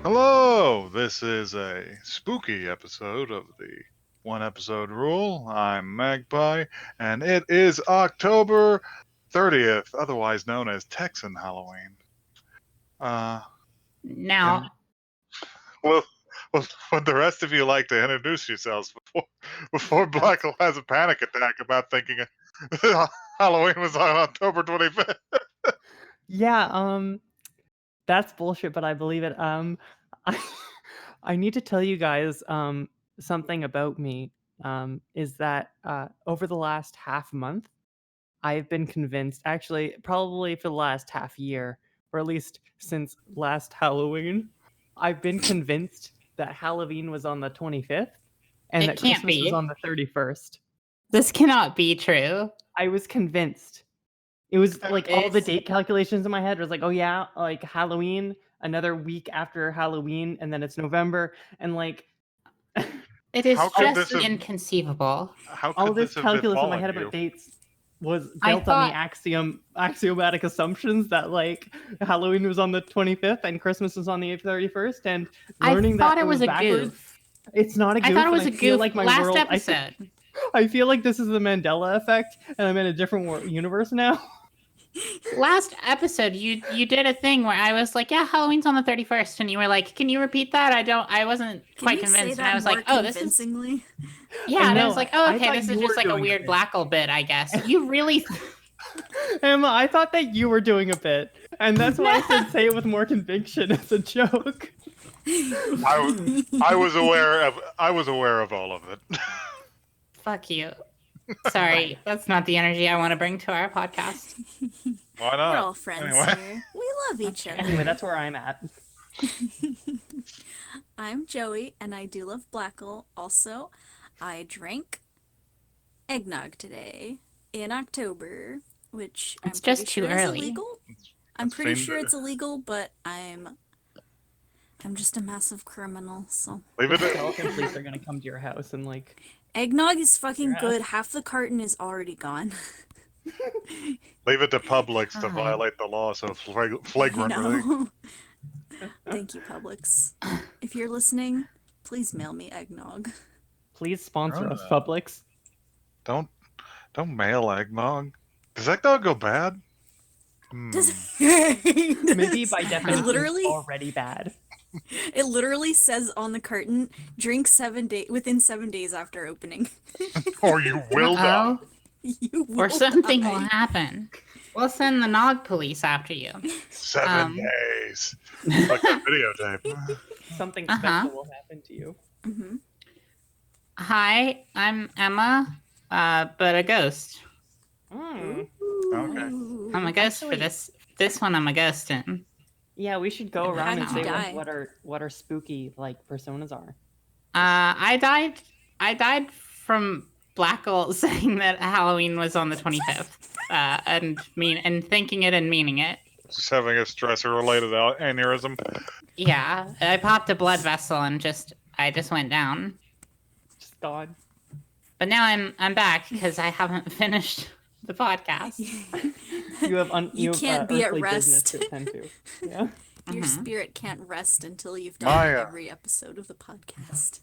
Hello, this is a spooky episode of the One Episode Rule. I'm Magpie, and it is October 30th, otherwise known as Texan Halloween. Uh, and Now, well, would the rest of you like to introduce yourselves before Blackle has a panic attack about thinking Halloween was on October 25th? Yeah, that's bullshit, but I believe it. I, I need to tell you guys something about me. Is that over the last half month, I've been convinced, actually, probably for the last half year, or at least since last Halloween, I've been convinced that Halloween was on the 25th and It that can't Christmas was be. on the 31st. this cannot be true. I was convinced. It was like all the It's- date calculations in my head was like, oh yeah, like Halloween, another week after Halloween, and then it's November, and like It is How could just this have- inconceivable. How all could this this have been calculus in my following head you? about dates was I built on the thought- axiomatic assumptions that like Halloween was on the 25th and Christmas was on the 31st, and learning I thought that it was a backwards. goof. It's not a goof. I thought it and was a feel goof like my last world, episode. I feel like this is the Mandela effect, and I'm in a different universe now. Last episode, you did a thing where I was like, "Yeah, Halloween's on the 31st," and you were like, "Can you repeat that?" I wasn't quite convinced, and I was like, "Oh, this is." Yeah, and I was like, "Oh, I okay, thought this you is just were like a doing weird it. Blackle bit, I guess." You really? Emma, I thought that you were doing a bit, and that's why I said say it with more conviction as a joke. I was aware of all of it. Fuck you. Sorry, that's not the energy I want to bring to our podcast. Why not? We're all friends Anyway. here. We love each other. Anyway, that's where I'm at. I'm Joey, and I do love Blackle. Also, I drank eggnog today in October, which It's I'm just pretty too sure is early. illegal. I'm That's pretty fiend- sure it's illegal, but I'm just a massive criminal. So Leave it. Skeleton police are gonna come to your house and like. eggnog is fucking Yeah. good. Half the carton is already gone. Leave it to Publix to Uh-huh. violate the law so I flagrantly. know. Thank you, Publix. If you're listening, please mail me eggnog. Please sponsor us, Oh. Publix. Don't mail eggnog. Does eggnog go bad? Does Maybe by definition, literally- it's already bad. It literally says on the carton, drink within 7 days after opening. Or you will die. Uh-oh. You Or will something die. will happen. We'll send the Nog police after you. 7 days. Like a videotape. Something Uh-huh. special will happen to you. Mhm. Hi, I'm Emma, but a ghost. Mm. Okay. Ooh. I'm a ghost for Actually- this one. I'm a ghost in. Yeah, we should go And around and how'd say you die? what our spooky like personas are. I died from Blackle saying that Halloween was on the 25th, and thinking it and meaning it. Just having a stressor-related aneurysm. Yeah, I popped a blood vessel and I just went down. Just God. But now I'm back because I haven't finished the podcast. You have You can't be at earthly business rest. to attend to. Yeah. Your Mhm. spirit can't rest until you've done My, every episode of the podcast.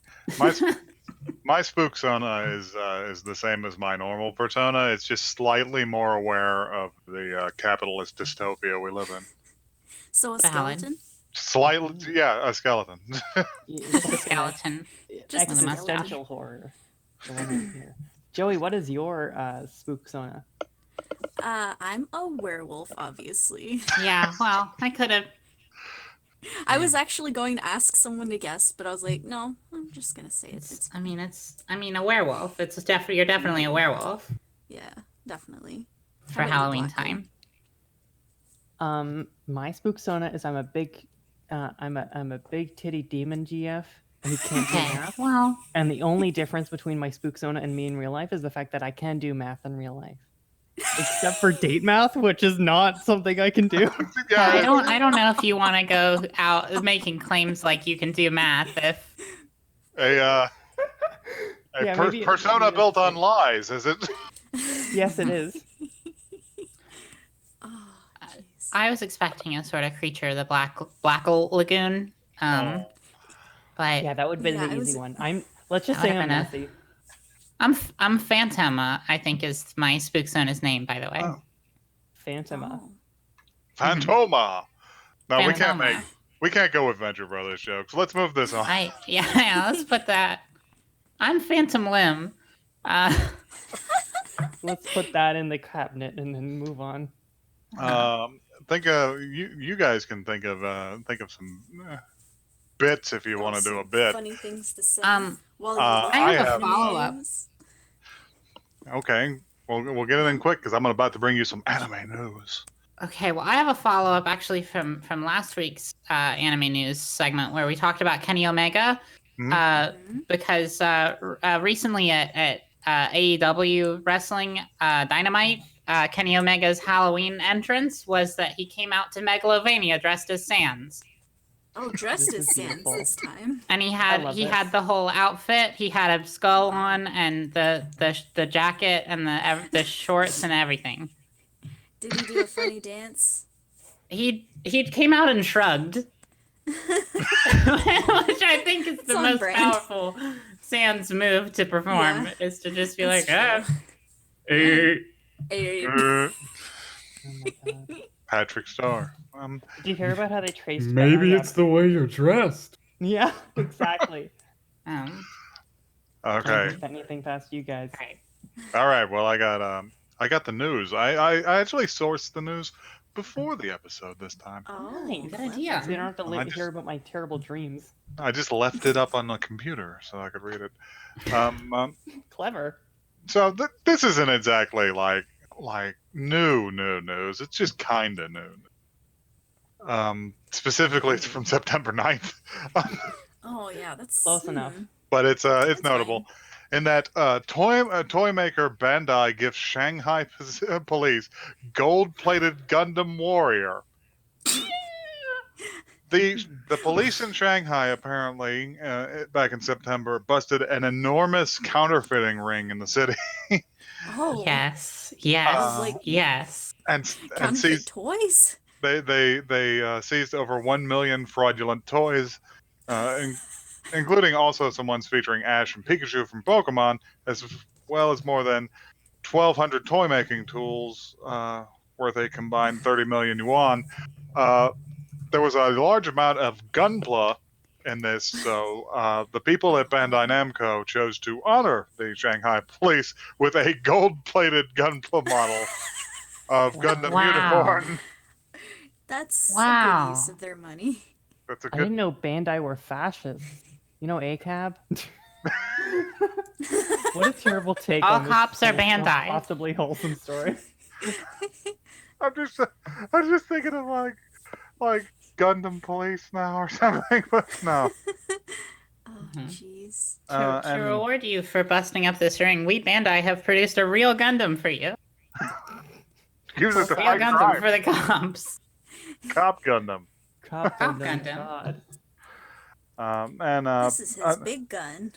My spooksona is the same as my normal persona. It's just slightly more aware of the capitalist dystopia we live in. So a Valid. skeleton? Slightly, yeah, a skeleton. It's A skeleton. Just a mustache. existential horror. going on here. Joey, what is your spooksona? I'm a werewolf, obviously. Yeah, well, I could have. I was actually going to ask someone to guess, but I was like, no, I'm just gonna say it. It's I mean, a werewolf. You're definitely a werewolf yeah, definitely. for How about you, Halloween Blackie? time. My spooksona is I'm a big titty demon GF who can't do Okay. math. Well, And the only difference between my spooksona and me in real life is the fact that I can do math in real life. Except for date math, which is not something I can do. Yeah, I don't know if you want to go out making claims like you can do math if a Yeah, maybe- persona maybe built it's- on lies, is it? Yes, it is. Oh, jeez. I was expecting a sort of creature, the Blackle Lagoon, But Yeah, that would have been the easy one. Let's just That say would've I'm been a- messy. I'm Phantoma, I think is my Spooksona's name, by the way. Oh. Phantoma. Oh. Phantoma. No, Phantoma. we can't go with Venture Brothers jokes. Let's move this on. Yeah, let's put that. I'm Phantom Limb. Let's put that in the cabinet and then move on. Think of you guys can think of some bits if you want to do a bit. Funny things to say. I I have a have- follow-up. Okay, we'll get it in quick because I'm about to bring you some anime news. Okay, well, I have a follow-up actually from last week's anime news segment where we talked about Kenny Omega, because recently at AEW Wrestling Dynamite, Kenny Omega's Halloween entrance was that he came out to Megalovania dressed as Sans. Oh, dressed This as is Sans beautiful. this time. And he I love it. had the whole outfit. He had a skull on and the jacket and the shorts and everything. Did he do a funny dance? He came out and shrugged, which I think is the on most brand. powerful Sans move to perform, Yeah, is to just be that's like, true. Uh, Oh my god. Patrick Starr. Did you hear about how they traced? Maybe Barry it's the way you're dressed. Yeah, exactly. okay. Okay. Anything past you guys? All right. Well, I got the news. I actually sourced the news before the episode this time. Oh, Good clever. idea. So you don't have to I hear just- about my terrible dreams. I just left it up on the computer so I could read it. Clever. So this isn't exactly like new news. It's just kind of new. Specifically, it's from September 9th. Oh yeah, that's Close enough. But it's That's notable in that toy maker Bandai gives Shanghai police gold-plated Gundam Warrior. The police in Shanghai apparently back in September busted an enormous counterfeiting ring in the city Oh, Yes. like Yes. and counterfeit seized toys. they seized over 1 million fraudulent toys, including also some ones featuring Ash and Pikachu from Pokemon, as well as more than 1,200 toy making tools worth a combined 30 million yuan. There was a large amount of gunpla in this, so the people at Bandai Namco chose to honor the Shanghai police with a gold-plated gunpla model of Gundam Wow. Unicorn. That's a Wow. good use of their money. That's a I good. didn't know Bandai were fascists. You know ACAB? What a terrible take All on this cops are whole- Bandai. possibly wholesome story. I'm just thinking of like Gundam Police now or something, but no. Oh, Mhm. jeez. To And reward you for busting up this ring, we Bandai have produced a real Gundam for you. use it to Real fight Gundam crime. for the cops. Cop Gundam. Cop Cop Gundam, Gundam. God. And This is his big gun.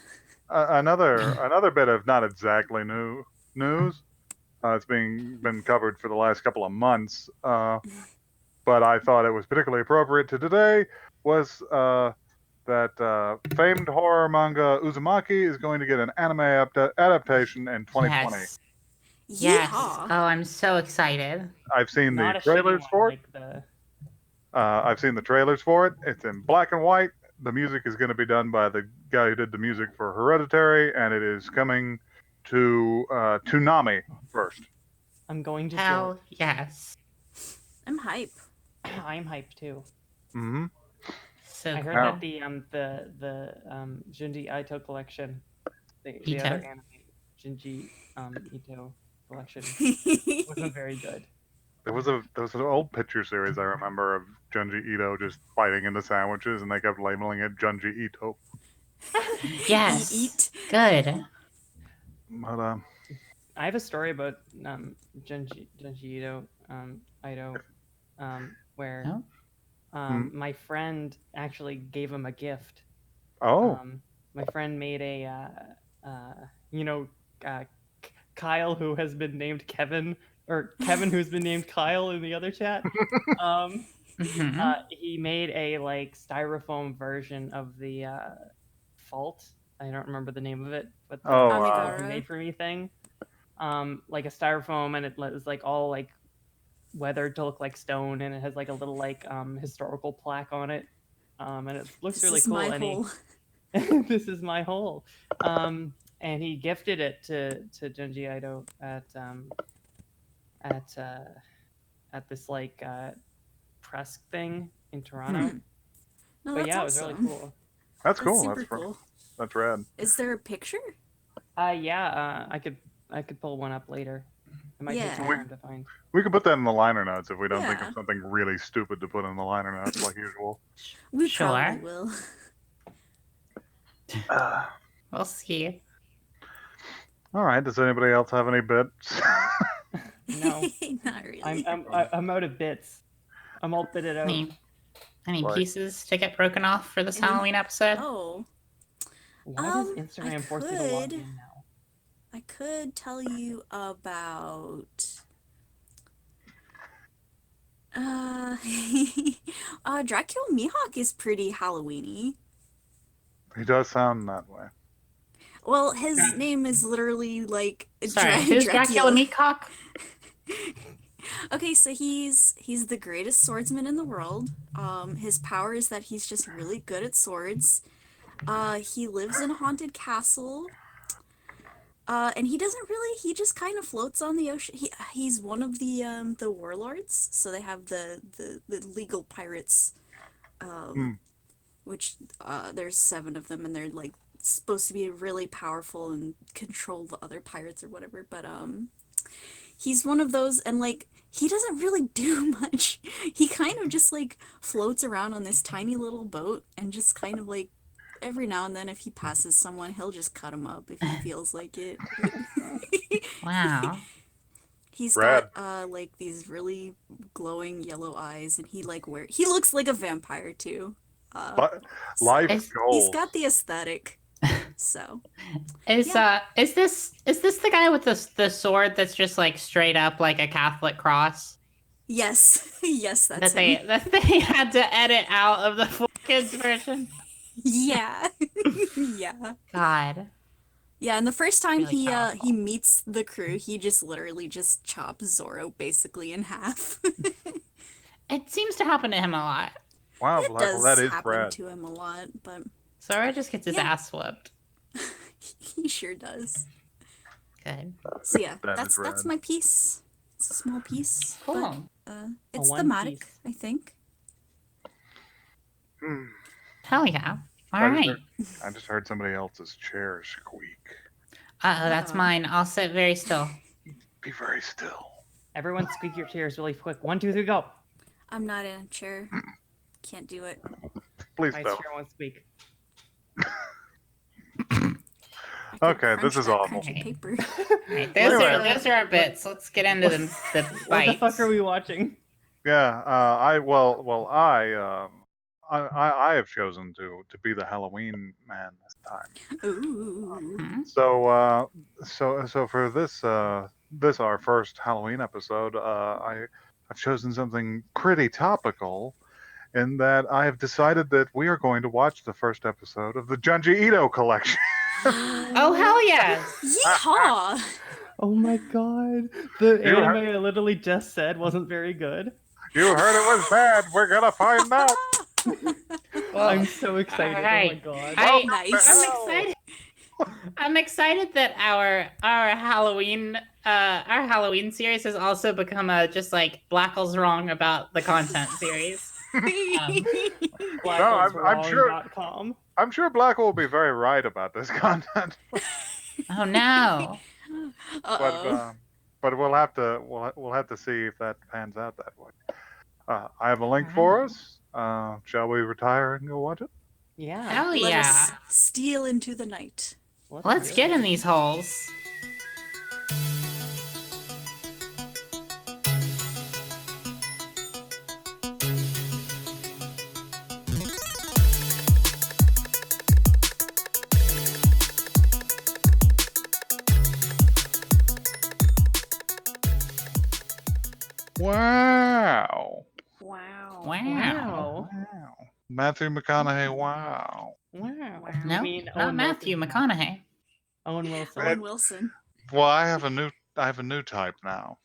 another bit of not exactly new news. It's been covered for the last couple of months, but I thought it was particularly appropriate to today. Was that famed horror manga Uzumaki is going to get an anime adaptation in 2020. Yes. Yes. Yeehaw. Oh, I'm so excited. I've seen Not the a shitty trailers one, for it. like the... I've seen the trailers for it. It's in black and white. The music is going to be done by the guy who did the music for Hereditary, and it is coming to Toonami first. I'm going to Hell yes. I'm hype. do it. I'm hyped too. Mm-hmm. So I heard cool. that the Junji Ito collection, the Ito? other anime Junji Ito collection wasn't very good. There was an old picture series I remember of Junji Ito just biting into sandwiches, and they kept labeling it Junji Ito. Yes. Eat. Good. But I have a story about Junji Ito, where Oh. my friend actually gave him a gift. oh, My friend made a, Kyle, who has been named Kevin, or Kevin, who's been named Kyle in the other chat. He made a like styrofoam version of the fault. I don't remember the name of it, but the wow. he made for me thing. Like a styrofoam, and it is like all like weathered to look like stone, and it has like a little like historical plaque on it. And it looks really cool. This is my hole. This is my hole. And he gifted it to Junji Ito at this like press thing in Toronto. No, But that's yeah, awesome. it was really cool. That's cool. Super cool. That's rad. Is there a picture? I could pull one up later. It might take some time to find. We could put that in the liner notes if we don't think of something really stupid to put in the liner notes, like usual. We probably will. We'll see. All right. Does anybody else have any bits? No, not really. I'm out of bits. I'm all bitted out. Any pieces to get broken off for this Halloween episode? Oh. Why does Instagram force you to log in now? I could tell you about Dracula Mihawk is pretty Halloween-y. He does sound that way. Well, his name is literally like who's Dracula Mihawk? Okay, so he's the greatest swordsman in the world. His power is that he's just really good at swords. He lives in a haunted castle. And he just kind of floats on the ocean. He's one of the warlords, so they have the legal pirates, which there's 7 of them, and they're like supposed to be really powerful and control the other pirates or whatever. But he's one of those, and like he doesn't really do much. He kind of just like floats around on this tiny little boat and just kind of like. Every now and then, if he passes someone, he'll just cut him up if he feels like it. Wow. He's got like these really glowing yellow eyes, and he looks like a vampire too. Life goals. He's got the aesthetic. So is this the guy with the sword that's just like straight up like a Catholic cross? Yes, yes, that's him. That they had to edit out of the 4Kids version. Yeah. Yeah. God. Yeah, and the first time really he meets the crew, he just literally just chops Zorro basically in half. It seems to happen to him a lot. Wow, it does that is happen rad. to him a lot, but Zorro just gets his ass whooped. He sure does. Good. So yeah, that's my piece. It's a small piece. Cool. But, it's thematic, piece. I think. Hell yeah. All right. I just heard somebody else's chair squeak. That's mine. I'll sit very still. Be very still. Everyone squeak your chairs really quick. 1, 2, 3, go. I'm not in a chair. Can't do it. Please my don't. chair won't squeak. Okay, this is awful. Paper. Right, those are our bits. Let's get into the bites. What the fuck are we watching? Yeah, I have chosen to be the Halloween man this time. Ooh. So for this our first Halloween episode, I've chosen something pretty topical, in that I have decided that we are going to watch the first episode of the Junji Ito collection. Oh hell yes! Yeehaw! Oh my god, the anime I literally just said wasn't very good. You heard it was bad. We're gonna find out. Well, I'm so excited! Right. Oh my god! Nice. I'm excited. I'm excited that our Halloween series has also become a just like Blackle's wrong about the content series. I'm sure Black will be very right about this content. Oh no! But we'll have to see if that pans out that way. I have a link for us. Shall we retire and go watch it? Yeah. Hell yeah! Let us steal into the night. Let's get in these holes. Wow. Wow. Wow. Wow. Matthew McConaughey, wow. Wow. No, I mean, not Owen Matthew Wilson. McConaughey. Owen Wilson. Owen Wilson. Well, I have a new type now.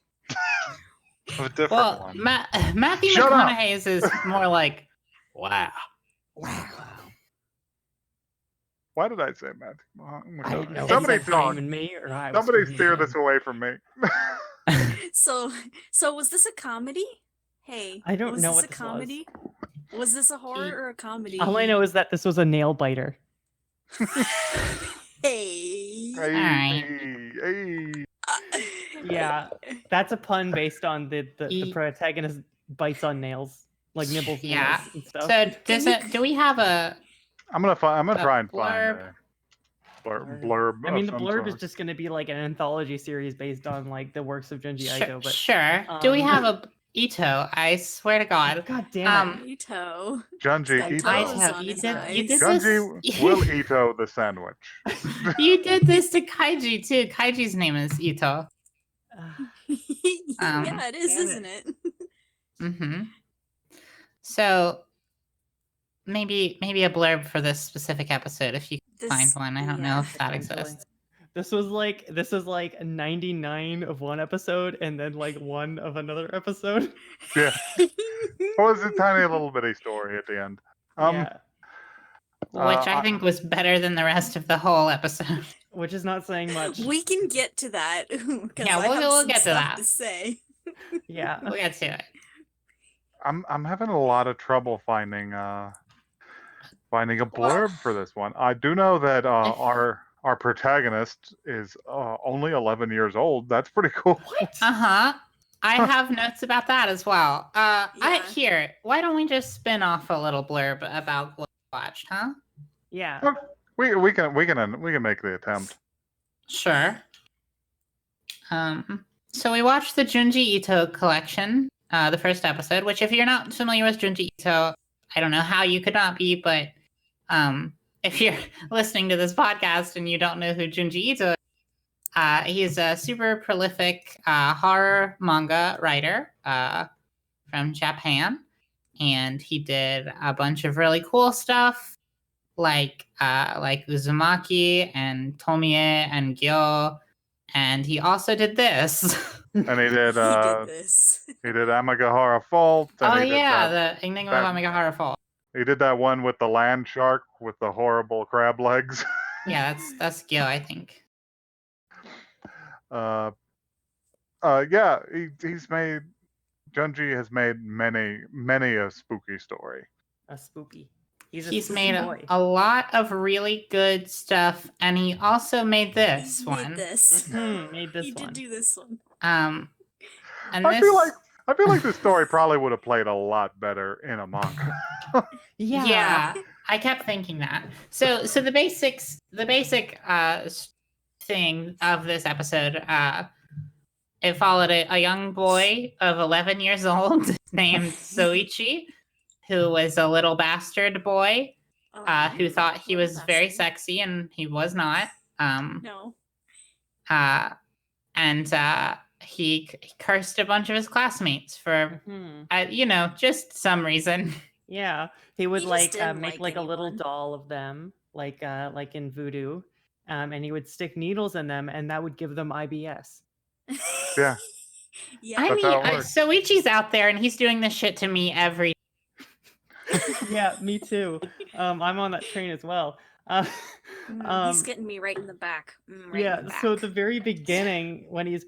A different Well, one. Matthew Shut up. McConaughey's is more like, wow. Why did I say Matthew McConaughey? I didn't know if Somebody he was talk. screaming me or I was Somebody screaming steer him. this away from me. So was this a comedy? Hey, I don't was know this what a this comedy? Was this a horror or a comedy? All I know is that this was a nail biter. Hey. Hey. Yeah, that's a pun based on the protagonist bites on nails, like nibbles Yeah. nails and stuff. So do we have a I'm gonna try and blurb? find a blurb. I mean, the of some blurb is sort. just going to be like an anthology series based on like the works of Junji Ito. But sure. Do we have a Ito? I swear to God. God damn it. Ito. Junji It's got Ito. toes on his eyes. You did Junji this. will Ito the sandwich. You did this to Kaiji too. Kaiji's name is Ito. Yeah, it is, isn't it? Mm-hmm. So maybe a blurb for this specific episode if you can find one. I don't know if that exists. This was like 99 of one episode and then like 1 of another episode. Yeah. It was a tiny little bitty story at the end. Yeah, Which I think was better than the rest of the whole episode. which is not saying much. We can get to that. Yeah, we'll get to that. To say. Yeah. We'll get to it. I'm having a lot of trouble finding a blurb for this one. I do know that our protagonist is only 11 years old. That's pretty cool. I have notes about that as well. Here, why don't we just spin off a little blurb about what we watched, huh? Yeah. We can make the attempt. Sure. So we watched the Junji Ito collection, the first episode, which if you're not familiar with Junji Ito, I don't know how you could not be, but if you're listening to this podcast and you don't know who Junji Ito is, he's a super prolific horror manga writer from Japan, and he did a bunch of really cool stuff like Uzumaki and Tomie and Gyo, and he also did this. And he did this. He did Amagahara Fault. And the Enigma of Amagahara Fault. He did that one with the land shark with the horrible crab legs. Yeah, that's Gyo, I think. Yeah, Junji has made many a spooky story. A spooky. He's made a lot of really good stuff, and he also made this one. Made this. Made this he one. did do this one. And I feel like this story probably would have played a lot better in a manga. Yeah, I kept thinking that. So the basic thing of this episode, it followed a young boy of 11 years old named Soichi, who was a little bastard boy who thought he was very sexy, and he was not. No. And he cursed a bunch of his classmates for, just some reason. Yeah, he would He make just make didn't like like a little anyone. doll of them, like in voodoo, and he would stick needles in them, and that would give them IBS. Yeah. Yeah. I That's how it mean, works. Soichi's out there, and he's doing this shit to me every. Yeah, me too. I'm on that train as well. He's getting me right in the back. Yeah, so at the very beginning, when he's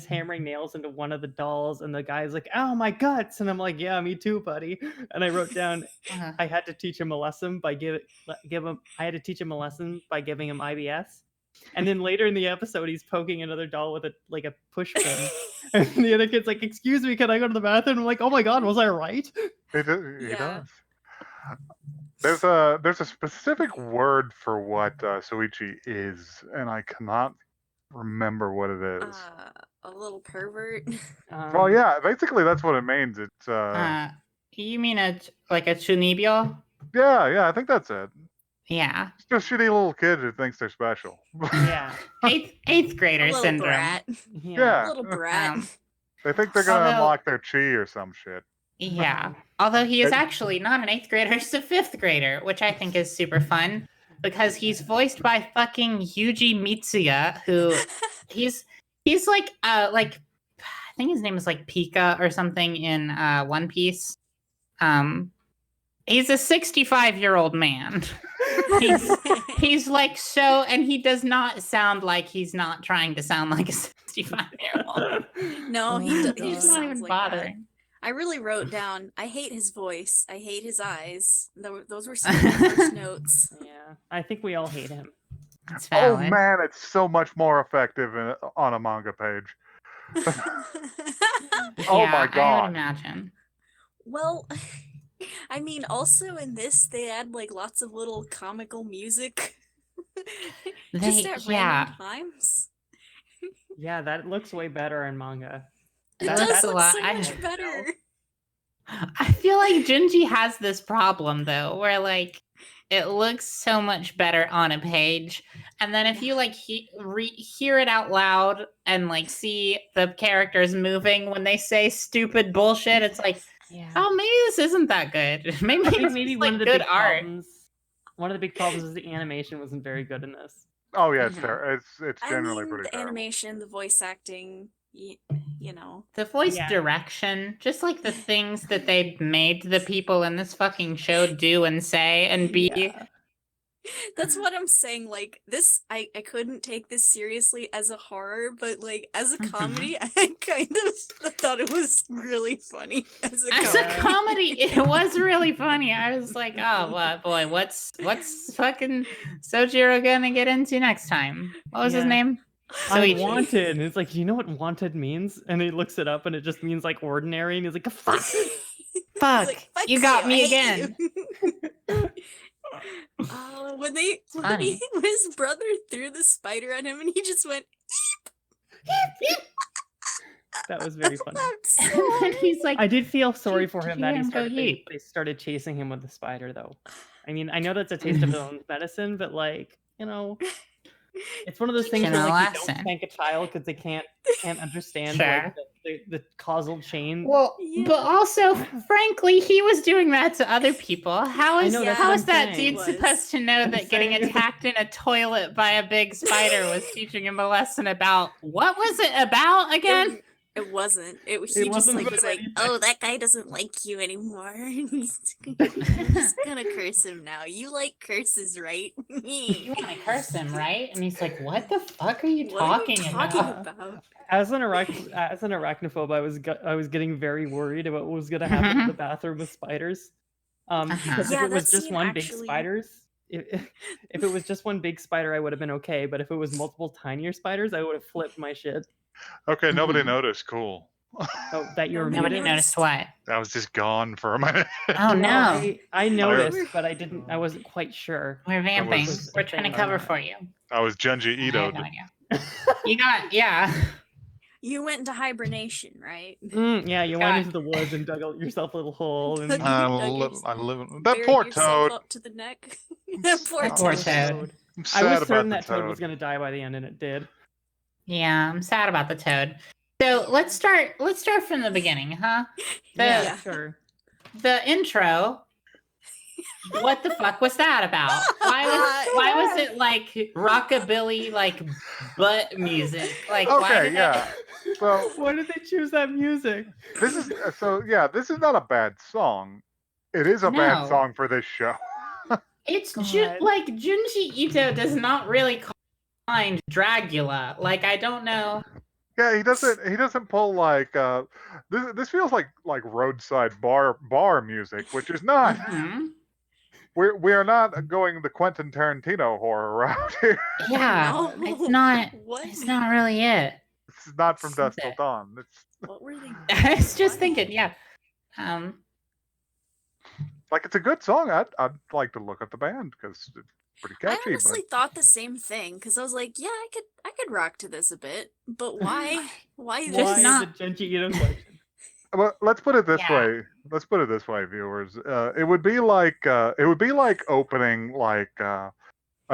hammering nails into one of the dolls, and the guy's like, "Ow, my guts," and I'm like, "Yeah, me too, buddy." And I wrote down, I had to teach him a lesson by giving him IBS. And then later in the episode, he's poking another doll with a push pin, and the other kid's like, "Excuse me, can I go to the bathroom?" I'm like, "Oh my god, was I right?" He Yeah. does. There's a specific word for what Soichi is, and I cannot remember what it is. A little pervert. Well, yeah, basically that's what it means. It's You mean a chunibyo? yeah, I think that's it. Yeah. It's just shitty little kid who thinks they're special. Yeah, Eighth grader A little syndrome. brat. Yeah. A little brat. They think they're gonna Although- unlock their chi or some shit. Yeah. Although he is actually not an 8th grader, he's a 5th grader, which I think is super fun because he's voiced by fucking Yuji Mitsuya, who he's like I think his name is like Pika or something in One Piece. He's a 65-year-old man. he's like so, and he does not sound like he's not trying to sound like a 65-year-old. No, he's not even like bothering. That. I really wrote down, I hate his voice. I hate his eyes. Those were some of my first notes. Yeah, I think we all hate him. That's Oh valid. man, it's so much more effective on a manga page. Oh my god. I would imagine. Well, I mean, also in this, they add like lots of little comical music. Just at random times. Yeah, that looks way better in manga. It does look so much better. I feel like Junji has this problem though, where like it looks so much better on a page, and then if you like hear it out loud and like see the characters moving when they say stupid bullshit, it's like, oh, maybe this isn't that good. Maybe one of the good big art. problems. One of the big problems is the animation wasn't very good in this. Oh yeah, it's it's generally pretty the terrible. Animation, the voice acting, you know. The voice direction, just like the things that they made the people in this fucking show do and say and be. Yeah. That's what I'm saying. Like this, I couldn't take this seriously as a horror, but like as a comedy, I kind of thought it was really funny. As a comedy, it was really funny. I was like, oh boy, what's fucking Sojiro gonna get into next time? What was his name? I'm wanted. And it's like, do you know what wanted means? And he looks it up and it just means like ordinary. And he's like, fuck. Fuck, like, you got me again. When his brother threw the spider at him and he just went that was very funny. And he's like, I did feel sorry for him that they started chasing him with the spider though. I mean, I know that's a taste of his own medicine, but like, you know, it's one of those things where like you don't spank a child because they can't understand like, the causal chain. Well, but also, frankly, he was doing that to other people. How is that dude supposed to know that getting attacked in a toilet by a big spider was teaching him a lesson about what was it about again? It wasn't. He just was like, oh, that guy doesn't like you anymore. He's just gonna curse him now. You like curses, right? You want to curse him, right? And he's like, what the fuck are you talking about? As an arachnophobe, I was getting very worried about what was gonna happen in the bathroom with spiders. Because if it was just one big spiders. If it was just one big spider, I would have been okay. But if it was multiple tinier spiders, I would have flipped my shit. Okay, nobody noticed. Cool. Oh, that you were nobody noticed what? I was just gone for a minute. Oh no! I noticed, but I wasn't quite sure. We're vamping. We're trying to cover for you. I was Junji Ito. I had no idea. You went into hibernation, right? Yeah, you went into the woods and dug yourself a little hole. And I live that poor toad. Up to the neck. That poor toad. I was certain that toad was gonna die by the end, and it did. Yeah, I'm sad about the toad. So let's start from the beginning, huh? Yeah, sure. The intro. What the fuck was that about? Why was it like rockabilly, like butt music? Like, So why did they choose that music? This is not a bad song. It is a bad song for this show. It's like Junji Ito does not really find Dragula. Like, I don't know. Yeah, he doesn't pull like this feels like roadside bar music, which is not. We are not going the Quentin Tarantino horror route here. Yeah, it's not. It's not really it. It's not from Dusk Till Dawn. What were they? I was just thinking, yeah. Like, it's a good song. I'd like to look at the band because it's pretty catchy. I honestly thought the same thing because I was like, yeah, I could rock to this a bit, but why? Why this? Not the Junji Ito question. Well, let's put it this way. Let's put it this way, viewers. It would be like opening like a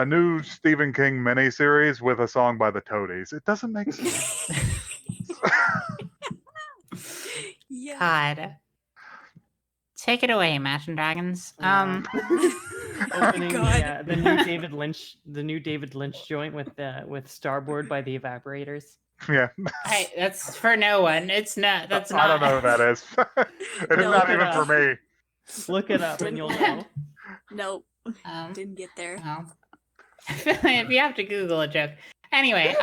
new Stephen King miniseries with a song by the Toadies. It doesn't make sense. Yeah. God. Take it away, Imagine Dragons. Opening God. the new David Lynch joint with Starboard by the Evaporators. Yeah. Hey, that's for no one. It's not. That's not. I don't know who that is. It is No, not look it even for up. me. Look it up and you'll know. Nope. Um, Didn't get there. well, if you have to Google a joke. Anyway,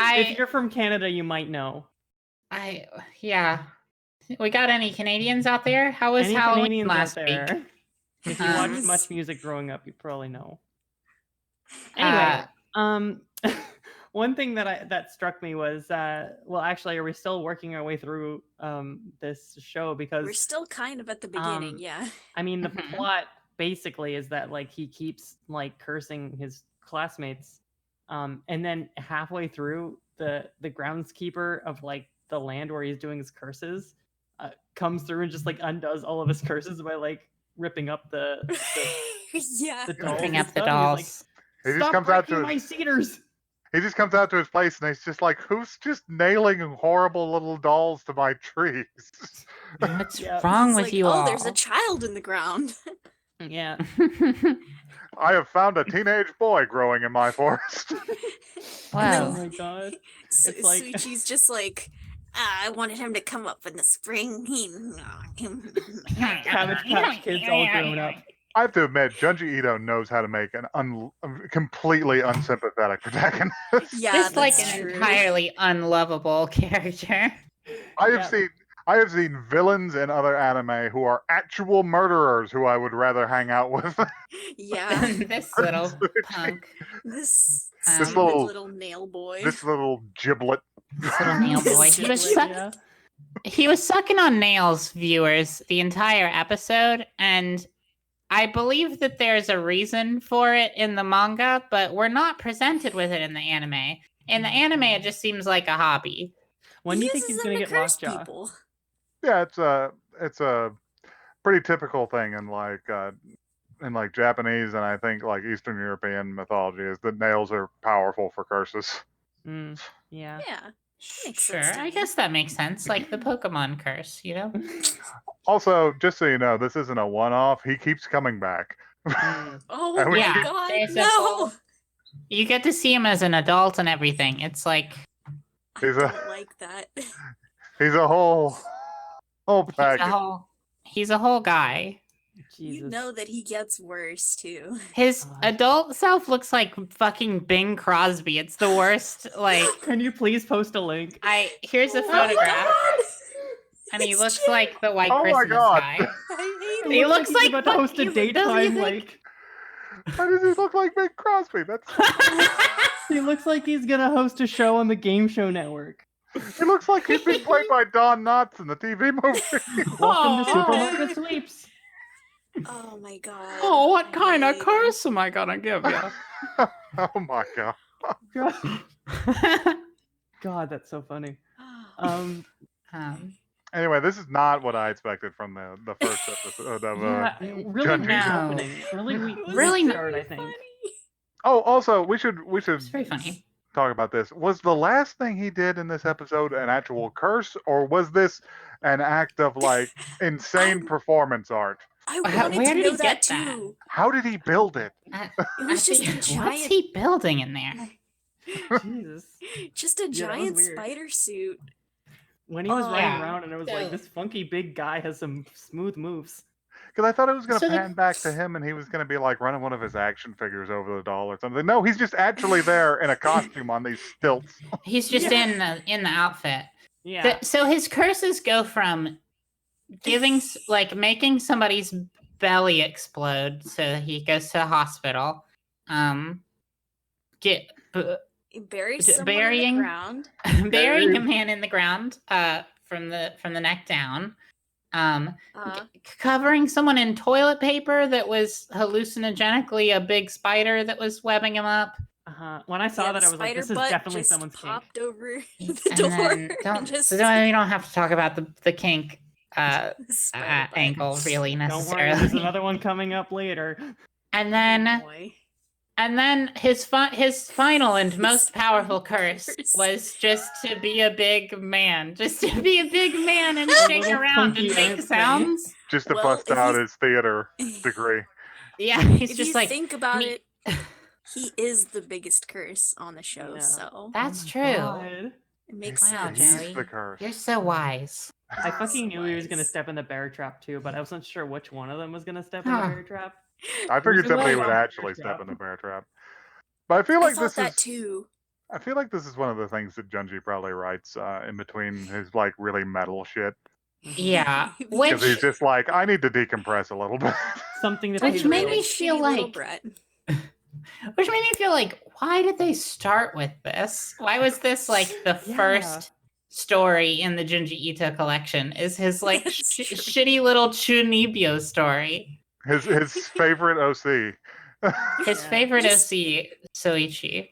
If you're from Canada, you might know. Yeah. We got any Canadians out there? How was Any Halloween Canadians last out there? week? If you Um, watched much music growing up, you probably know. Anyway, one thing that struck me was well, actually, are we still working our way through this show? Because We're still kind of at the beginning, yeah. I mean, the Mhm. plot basically is that like he keeps like cursing his classmates, and then halfway through, the groundskeeper of like the land where he's doing his curses comes through and just like undoes all of his curses by like ripping up the Yeah. dolls. Bring and up the stuff. dolls. He's He like, just "Stop comes out breaking to my his, cedars." he just comes out to his place and he's just like, who's just nailing horrible little dolls to my trees? What's Yeah. wrong It's with like, you oh, all? there's a child in the ground. Yeah. I have found a teenage boy growing in my forest. Wow. Oh my god. It's like- Suichi's just like, I wanted him to come up in the spring. Cabbage Patch Kids all grown up. I have to admit, Junji Ito knows how to make an completely unsympathetic protagonist. Yeah, Just like that's an true. entirely unlovable character. I have seen villains in other anime who are actual murderers who I would rather hang out with. Yeah. This little punk. This This stupid little- little nail boy. This little giblet. This little nail boy. He was Yeah. he was sucking on nails, viewers, the entire episode, and I believe that there's a reason for it in the manga, but we're not presented with it in the anime. In the anime, it just seems like a hobby. When do you He think uses he's them gonna to get curse lockjaw? people. Yeah, it's a pretty typical thing in like Japanese and I think like Eastern European mythology is that nails are powerful for curses. Yeah. Yeah. Makes Sure, sense to I me. guess that makes sense. Like the Pokemon curse, you know? Also, just so you know, this isn't a one-off. He keeps coming back. Oh And we my keep- god, there's a no! whole- You get to see him as an adult and everything. It's like I He's don't like that. He's a whole package. he's a whole guy. Jesus. You know that he gets worse too. His God. adult self looks like fucking Bing Crosby. It's the worst. Like Can you please post a link? here's a Oh my photograph, God! and he It's looks Jim. like the White Oh my Christmas God. guy. I hate He him. looks he's like about to host a fucking- doesn't he daytime think- like. Why does he look like Big Crosby? He looks like he's gonna host a show on the Game Show Network. He looks like he's being played by Don Knotts in the TV movie. Welcome to Aw. Supermarket Sweeps. Oh my god. Oh, what I kind of hate him. curse am I gonna give you? Oh my god. God, that's so funny. um, Anyway, this is not what I expected from the first episode of Yeah, really Junji. weird No. opening. Really weird Really not- start, I think. Funny. Oh, also, we should it's very funny. talk about this. Was the last thing he did in this episode an actual curse, or was this an act of like insane perforence art? I How- wanted where to did know he that get that? too. How did he build it? It was just a What's giant- he building in there? Jesus. Just a Yeah, that was giant weird. spider suit. When he was Oh, running yeah. around and it was So- like, this funky big guy has some smooth moves. Because I thought it was going to So the- pan back to him and he was going to be like running one of his action figures over the doll or something. No, he's just actually there in a costume on these stilts. He's just Yeah. in the outfit. Yeah. So his curses go from making somebody's belly explode, so he goes to the hospital. He buries someone burying- in the ground. Burying a man in the ground, from the neck down. Covering someone in toilet paper that was hallucinogenically a big spider that was webbing him up. When I saw Yeah, that, the I was like, spider this is butt definitely just someone's kink. popped over the And door. then we don't have to talk about the kink Spider butt. angle really Don't worry, necessarily. there's another one coming up later. And then Boy. his final and most powerful curse was just to be a big man, and shake little around funky and make ant thing. sounds. just to Well, bust if out you- his theater degree. Yeah, he's If just you like think about me- it, he is the biggest curse on the show, Yeah. so That's Oh my true. God. it makes Wow, sense. He's Joey. the curse. You're so wise. I fucking knew he was gonna Wise. step in the bear trap too, but I wasn't sure which one of them was gonna step in the Huh. bear trap. I figured Who's somebody gonna would step in the actually bear step trap? in the bear trap. But I feel I like thought this that is. too. I feel like this is one of the things that Junji probably writes in between his like really metal shit. Yeah, Maybe. Because he's which just like, I need to decompress a little bit. Something to Which pay the made me bills. Shitty feel little like- brat. which made me feel like, why did they start with this? Why was this like the Yeah. first story in the Junji Ito collection? Is his like That's true. shitty little Chunibyo story? His favorite OC. His Yeah. favorite Just- OC, Soichi.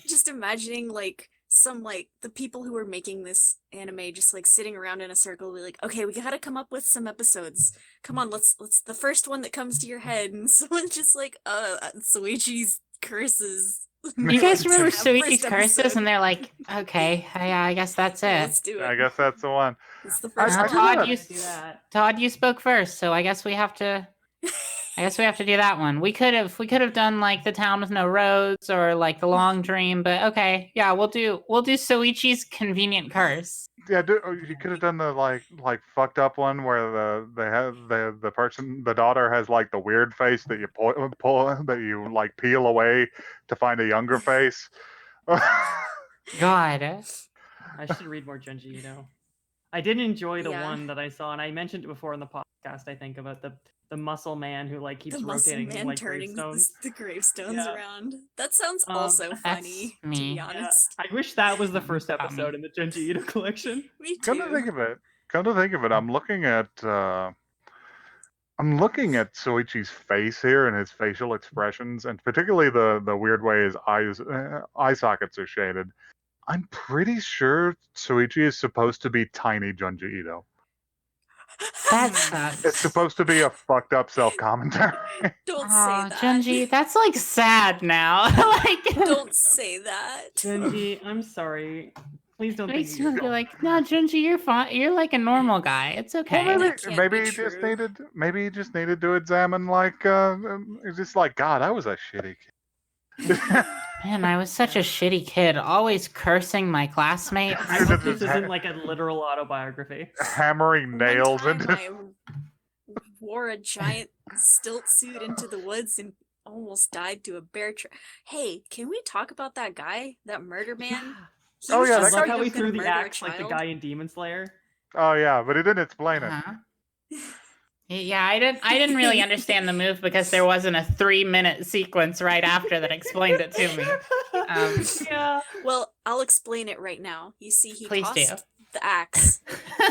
Just imagining like some like the people who were making this anime just like sitting around in a circle, be like, okay, we gotta come up with some episodes. Come on, let's the first one that comes to your head, and someone's just like, Soichi's curses. You guys remember First Soichi's curses? episode. And they're like, okay, yeah, I guess that's it. Let's do it. I guess that's the one. It's the I- first I one. feel like- Todd, you Do that. Todd, you spoke first, so I guess we have to. I guess we have to do that one. We could have done like the town with no roads or like the long dream, but okay, yeah, we'll do Soichi's convenient curse. Yeah, you could have done the like fucked up one where the daughter has like the weird face that you pull that you like peel away to find a younger face. God, I should read more Junji Ito. I did enjoy the Yeah. one that I saw, and I mentioned it before in the podcast. I think about the muscle man who like keeps The muscle rotating man like turning gravestones. the gravestones Yeah. around. That sounds also that's funny, to me. be Yeah, honest. I wish that was the first Funny. episode in the Junji Ito collection. Me Come to think too. of it, I'm looking at Soichi's face here and his facial expressions, and particularly the weird way his eye sockets are shaded. I'm pretty sure Soichi is supposed to be tiny Junji Ito. that It's sucks. supposed to be a fucked up self-commentary. Don't Aw, say that. Junji, that's like sad now. Like, Don't say that. Junji, I'm sorry. Please don't think makes you me be like, no, Junji, you're fine. You're like a normal guy. It's okay. Well, That can't maybe be he just true. needed to examine like it's just like, God, I was a shitty kid. Man, I was such a shitty kid, always cursing my classmates. I hope this isn't like a literal autobiography. Hammering nails One time into. I wore a giant stilt suit into the woods and almost died to a bear trap. Hey, can we talk about that guy, that murder man? He Oh, was yeah, I just that love guy- how he gonna threw the murder a axe like the child. guy in Demon Slayer. Oh yeah, but he didn't explain it. Uh-huh. Yeah, I didn't really understand the move because there wasn't a 3-minute sequence right after that explained it to me. Yeah. Well, I'll explain it right now. You see, he Please do. tossed the axe,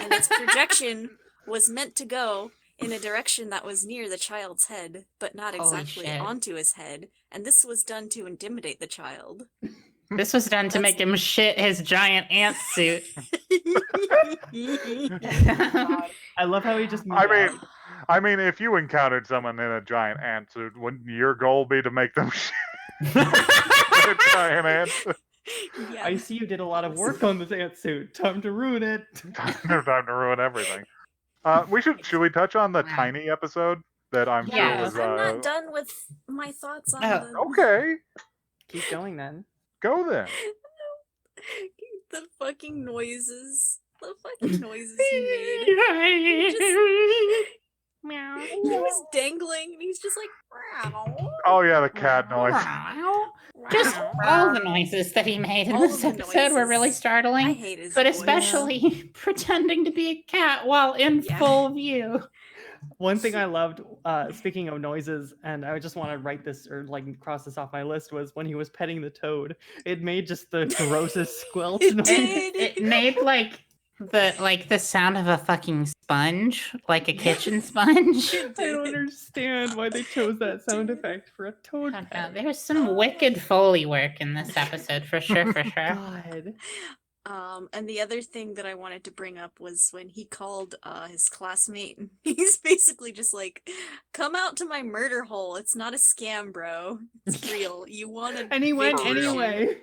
and its projection was meant to go in a direction that was near the child's head, but not Holy exactly shit. onto his head. And this was done to intimidate the child. This was done to make him shit his giant ant suit. I love how he just moved out. I mean, if you encountered someone in a giant ant suit, wouldn't your goal be to make them shit a giant ant suit? Yeah. I see you did a lot of work on this ant suit. Time to ruin it. No time to ruin everything. Should we touch on the Wow. tiny episode that I'm Yeah. sure was I'm not done with my thoughts on Oh, the okay. Keep going then. Go then. the fucking noises. The fucking noises he made. Meow. He was dangling and he's just like, "Meow, Oh yeah, the cat noise. Meow. Just meow." all the noises that he made in All this of the episode were really noises. I startling, hate his but voice. especially pretending to be a cat while in Yeah. full view. One thing I loved, speaking of noises, and I just want to write this or like cross this off my list, was when he was petting the toad. It made just the grossest squelch It noise. did. It made the sound of a fucking sponge, like a kitchen sponge. I don't understand why they chose that sound effect for a toad I don't know. pet. There's some wicked Foley work in this episode for sure, for sure. God. And the other thing that I wanted to bring up was when he called his classmate. And he's basically just like, "Come out to my murder hole. It's not a scam, bro. It's real. You want to?" And he went For real. anyway.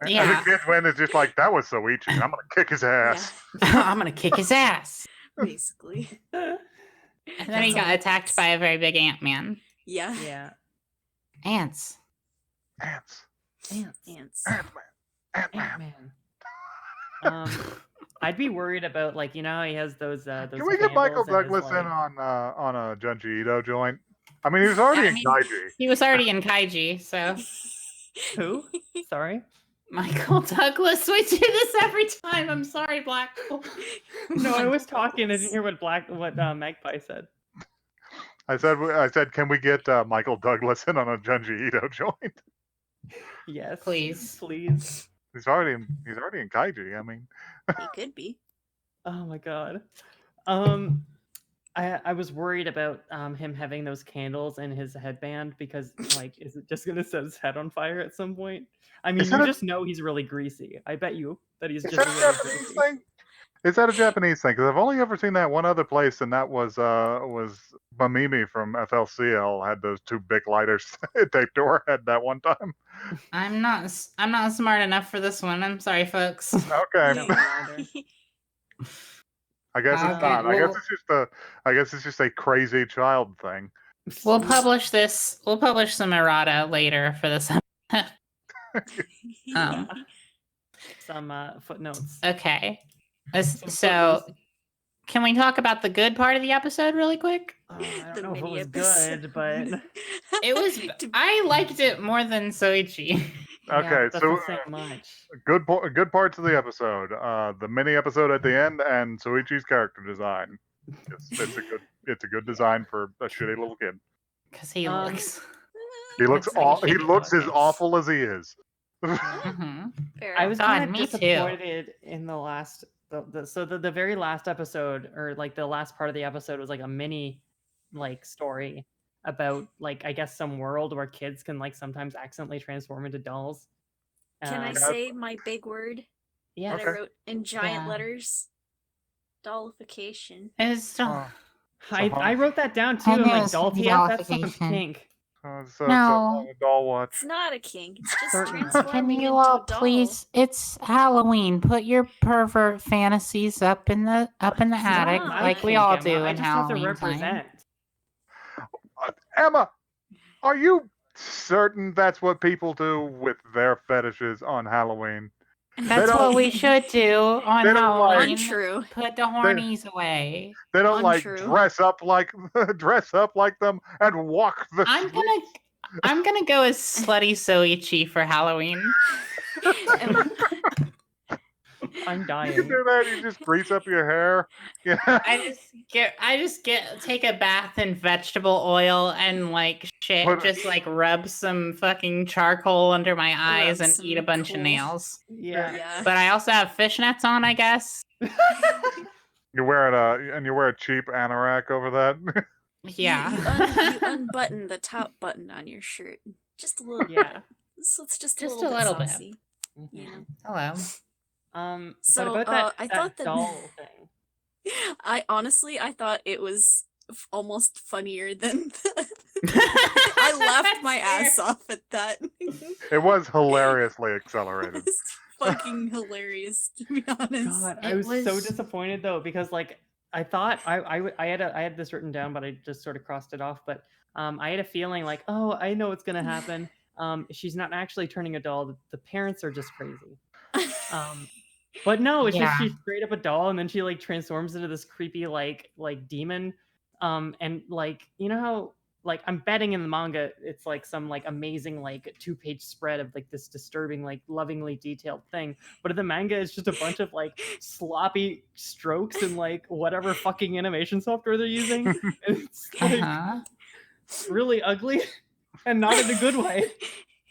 And Yeah. the kid went is just like, that was Soichi. I'm gonna kick his ass. I'm gonna kick his ass. Basically. And then he got attacked by a very big ant man. Yeah. Yeah. Ants. Ants. Ants. Ant-Man. I'd be worried about, like, you know how he has those Can we get Michael candles Douglas in his, in on a Junji Ito joint? I mean, he was already in Kaiji. He was already in Kaiji, so. Who? Sorry? Michael Douglas. We do this every time. I'm sorry, Black. No, I was talking. I didn't hear what Magpie said. I said, can we get Michael Douglas in on a Junji Ito joint? Yes. Please. He's already in Kaiji. I mean, He could be. Oh my god. I was worried about him having those candles in his headband because, like, is it just gonna set his head on fire at some point? I mean, you just know he's really greasy. I bet you that he's is just that a really Japanese greasy. thing? Is that a Japanese thing? Because I've only ever seen that one other place, and that was Mamimi from FLCL had those two big lighters taped to her head that one time. I'm not smart enough for this one. I'm sorry, folks. Okay. No, me neither. I guess it's Okay, not. well- I guess it's just a crazy child thing. We'll publish this. We'll publish some errata later for this. Some footnotes. Okay. So, can we talk about the good part of the episode really quick? I The don't know if it mini was episode. good, but It was. I liked it more than Soichi. Okay, that's so not saying much. good parts of the episode. The mini episode at the end and Soichi's character design. It's a good design for a shitty little kid. Because he looks. He looks Looks like a he shitty looks as dog. awful as he is. Mhm. Fair. I was God, kind of me too. disappointed in the last, the very last episode, or like the last part of the episode was like a mini, like, story about, like, I guess some world where kids can, like, sometimes accidentally transform into dolls. Can I say my big word Yeah. that I wrote in giant Yeah. letters? Dollification. It's still. I wrote that down too. I I'm knew it like, was doll gonna be TF, that sounds dollification. kink. So No. it's a doll watch. It's not a kink. It's just Certainly. transforming Can into you a all doll. please? It's Halloween. Put your pervert fantasies up in the attic, Not like we kink, all Emma. do I in just have to Halloween represent. time. Emma, are you certain that's what people do with their fetishes on Halloween? That's what we should do on They don't like- Halloween. Untrue. Put the hornies away. They don't Untrue. dress up like them and walk the I'm gonna go as slutty Soichi for Halloween. I'm You dying. do that, you just grease up your hair. Yeah. I just take a bath in vegetable oil and like shit, Put- just like rub some fucking charcoal under my eyes and some eat a bunch of cool- nails. Yeah. Yeah. But I also have fishnets on, I guess. You wear a cheap anorak over that. Yeah. You unbutton the top button on your shirt. Just a little bit. Yeah. So it's just Just a a little bit. saucy, you know? Hello. So, but about I that thought that- doll thing. I thought it was almost funnier than I laughed my ass off at that. It was hilariously accelerated. It's fucking hilarious, to be honest. God, It I was so was- disappointed though, because like I thought I had this written down, but I just sort of crossed it off. But I had a feeling like, oh, I know what's gonna happen. She's not actually turning a doll. The parents are just crazy. But no, it's just she's straight up a doll, and then she like transforms into this creepy like demon. And like, you know how like I'm betting in the manga it's like some like amazing like 2-page spread of like this disturbing like lovingly detailed thing, but in the manga it's just a bunch of like sloppy strokes and like whatever fucking animation software they're using. And it's like really ugly and not in a good way.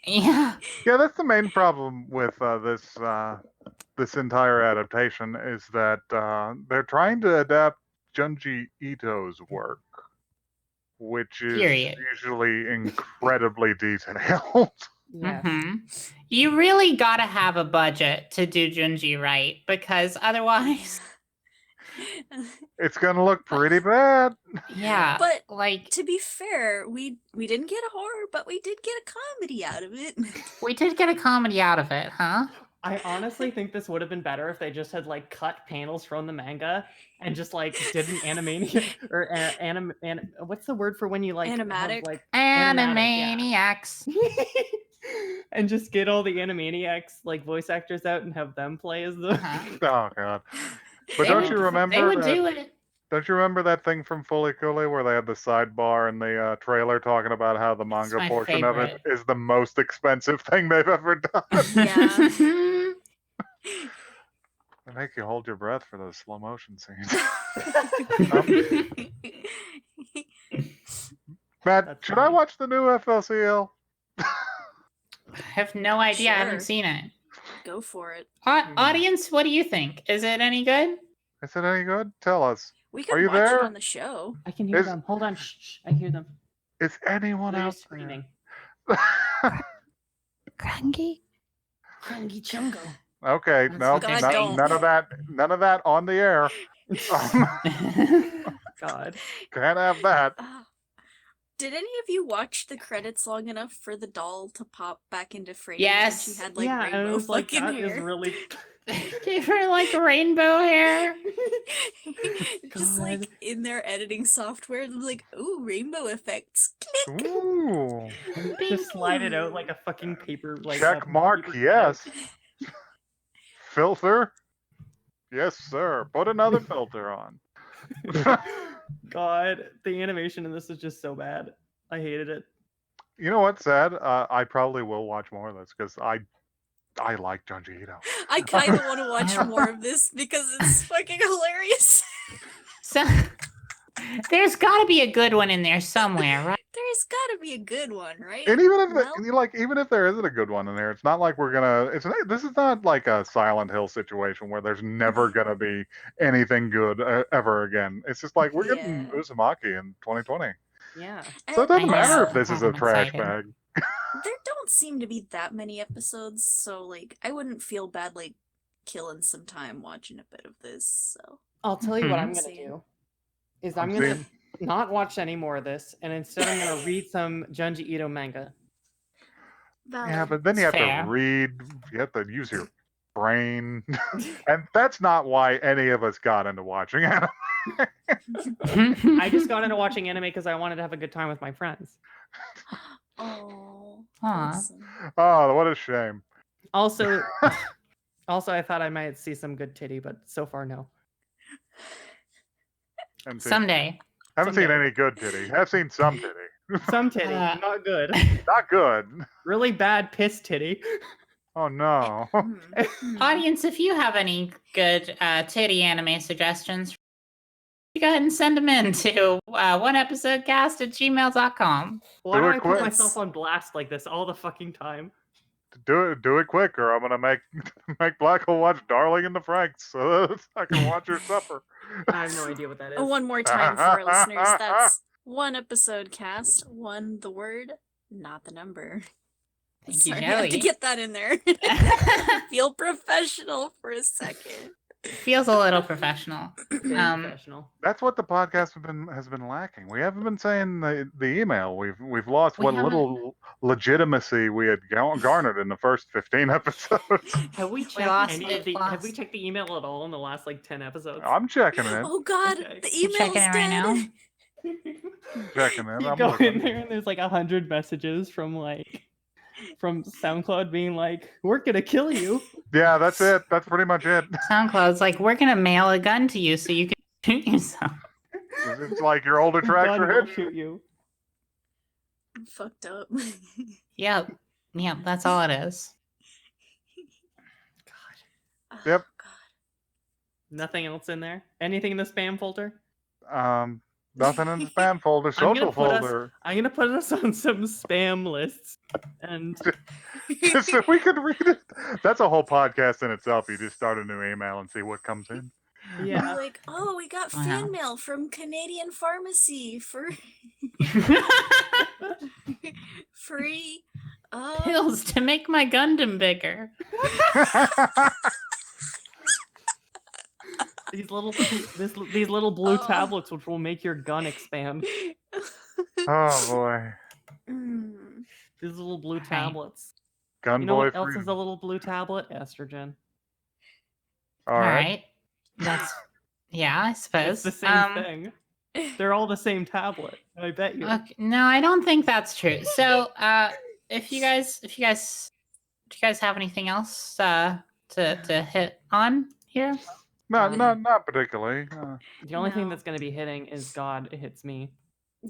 Yeah. Yeah, that's the main problem with this entire adaptation is that they're trying to adapt Junji Ito's work, which is usually incredibly detailed. Yes. You really gotta have a budget to do Junji right, because otherwise, It's gonna look pretty bad. yeah. But like to be fair, we didn't get a horror, but we did get a comedy out of it. we did get a comedy out of it, huh? I honestly think this would have been better if they just had like cut panels from the manga and just like did an animation or what's the word for when you like Animatic? have, like Animaniacs. and just get all the Animaniacs like voice actors out and have them play as the Oh god! But They don't would- you remember? They would that, do it. Don't you remember that thing from Fully Cooley where they had the sidebar in the trailer talking about how the manga my portion of it favorite. is the most expensive thing they've ever done? Yeah. They make you hold your breath for those slow motion scenes. Matt, That's should I funny. watch the new FLCL? I have no idea. I haven't Sure. seen it. Go for it. Audience, what do you think? Is it any good? Is it any good? Tell us. We Are could you watch there? it on the show. I can hear Is- them. Hold on. Shh, I hear them. Is anyone They're out screaming. there? Cranky? Cranky Chungo. Okay, That's no, what they none of that. None of that on the air. God. Can't have that. Did any of you watch the credits long enough for the doll to pop back into frame? Yes. And she had like Yeah, and it rainbow was like fucking that hair. is really Gave her like rainbow hair. Just like God. in their editing software, they're like, ooh, rainbow effects. Click. Ooh. just slide it out like a fucking paper like Check mark, paper yes. Filter? Yes, sir. Put another filter on. cutout. God, the animation in this is just so bad. I hated it. You know what's sad? I probably will watch more of this because I like Junji Ito. I kind of want to watch more of this because it's fucking hilarious. So there's got to be a good one in there somewhere, right? There's got to be a good one, right? And even if Well, even if there isn't a good one in there, it's not like we're gonna. This is not like a Silent Hill situation where there's never gonna be anything good ever again. It's just like we're getting Yeah. Uzumaki in 2020, Yeah. so it doesn't I matter know. if this is a I'm trash excited. bag. there don't seem to be that many episodes, so like I wouldn't feel bad like killing some time watching a bit of this. So I'll tell you what I'm Mhm. gonna do. Is I'm I'm gonna seeing- not watch any more of this, and instead I'm gonna read some Junji Ito manga. Yeah, but then you have Fair. to read. You have to use your brain, and that's not why any of us got into watching anime. I just got into watching anime because I wanted to have a good time with my friends. oh, Aw. awesome. Oh, what a shame. Also, I thought I might see some good titty, but so far no. Haven't seen, Someday. haven't seen someday. any good titty. I've seen some titty. Some titty, not good. Not good. Really bad piss titty. Oh no. Audience, if you have any good titty anime suggestions, you go ahead and send them in to oneepisodecast@gmail.com. Why Do do it I quick. put myself on blast like this all the fucking time? Do it quick, or I'm gonna make Black Hole watch Darling in the Franks so that I can watch her supper. I have no idea what that is. One more time for our listeners. That's one episode cast, one the word, not the number. Thank you, Sorry, I had to Joey. get that in there. Feel professional for a second. Feels a little professional. Very professional. That's what the podcast has been lacking. We haven't been saying the email. We've lost We what haven't- little legitimacy we had garnered in the first 15 episodes. Have we checked lost any it, of the? Have we lost. checked the email at all in the last like 10 episodes? I'm checking it. Oh god, Okay. the You're email's checking it dead. right now. Checking it. You I'm go looking. in there and there's like 100 messages from SoundCloud being like, "We're gonna kill you." Yeah, that's it. That's pretty much it. SoundCloud's like, we're gonna mail a gun to you so you can shoot yourself. It's like your older tracks God are will hit. shoot you. I'm fucked up. Yep, that's all it is. Oh, Yep. God. Nothing else in there. Anything in the spam folder? Nothing in the spam folder, gonna social put us- folder. I'm gonna put us on some spam lists, and Just so we could read it. That's a whole podcast in itself. You just start a new email and see what comes in. yeah, We're like, oh, we got Wow. fan mail from Canadian Pharmacy for free. Pills to make my Gundam bigger. these little blue Oh. tablets, which will make your gun expand. Oh boy. Mm. These little blue Right. tablets. Gun You know boy what else freedom. is a little blue tablet? Estrogen. All right. That's yeah, I suppose. It's the same thing. They're all the same tablet. I bet you. Okay, no, I don't think that's true. So, if you guys do you guys have anything else to hit on here? Not particularly. The only thing No. that's going to be hitting is God. It hits me.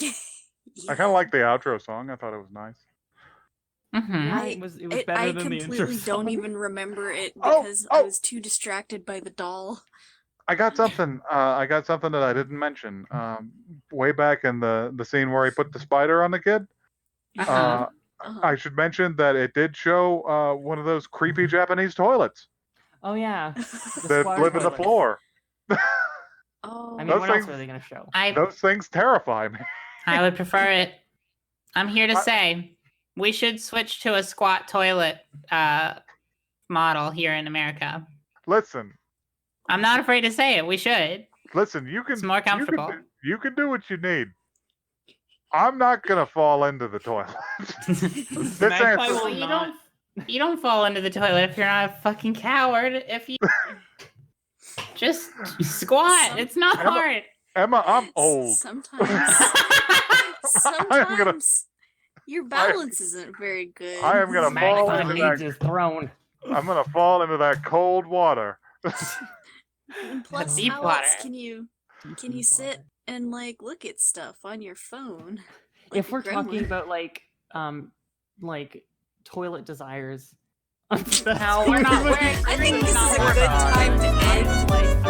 I kind of like the outro song. I thought it was nice. Mm-hmm. Yeah, it was better I than the intro completely don't song. even remember it Oh, because oh. I was too distracted by the doll. I got something. I got something that I didn't mention. Way back in the scene where he put the spider on the kid. Uh-huh. I should mention that it did show one of those creepy Japanese toilets Oh yeah, that live in the toilets. floor. Oh. I mean, Those what else things- are they going to show? Those things terrify me. I would prefer it. I'm here to say we should switch to a squat toilet model here in America. Listen, I'm not afraid to say it. We should. listen. You can. It's more comfortable. You can do what you need. I'm not gonna fall into the toilet. This Magpie answer. will you not. You don't fall into the toilet if you're not a fucking coward. If you just squat, it's not hard. Emma, I'm old. Sometimes your balance isn't very good. I am gonna fall Magpie into needs that. his throne. I'm gonna fall into that cold water. And plus, Deep how water. else can you sit and like look at stuff on your phone? Like If a we're talking gremlin? about like toilet desires, No, we're not. I think this is a not good time to end. I